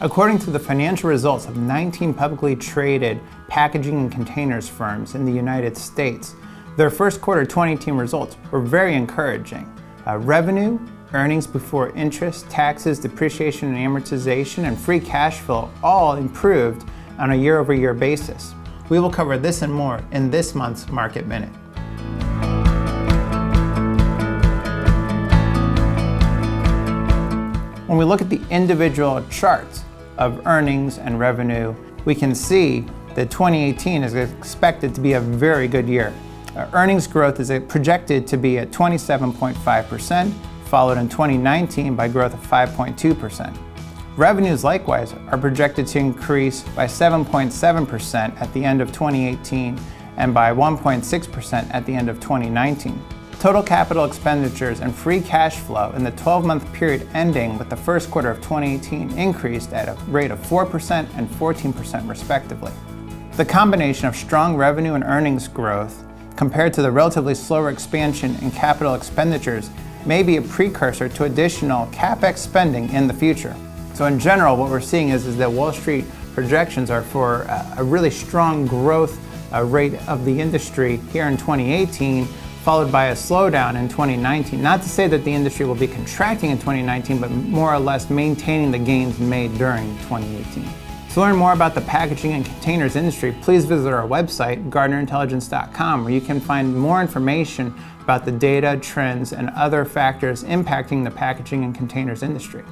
According to the financial results of 19 publicly traded packaging and containers firms in the United States, their first quarter 2018 results were very encouraging. Revenue, earnings before interest, taxes, depreciation and amortization, and free cash flow all improved on a year-over-year basis. We will cover this and more in this month's Market Minute. When we look at the individual charts of earnings and revenue, we can see that 2018 is expected to be a very good year. Earnings growth is projected to be at 27.5%, followed in 2019 by growth of 5.2%. Revenues likewise are projected to increase by 7.7% at the end of 2018 and by 1.6% at the end of 2019. Total capital expenditures and free cash flow in the 12-month period ending with the first quarter of 2018 increased at a rate of 4% and 14% respectively. The combination of strong revenue and earnings growth compared to the relatively slower expansion in capital expenditures may be a precursor to additional CapEx spending in the future. So in general, what we're seeing is that Wall Street projections are for a really strong growth rate of the industry here in 2018, followed by a slowdown in 2019. Not to say that the industry will be contracting in 2019, but more or less maintaining the gains made during 2018. To learn more about the packaging and containers industry, please visit our website, GardnerIntelligence.com, where you can find more information about the data, trends, and other factors impacting the packaging and containers industry.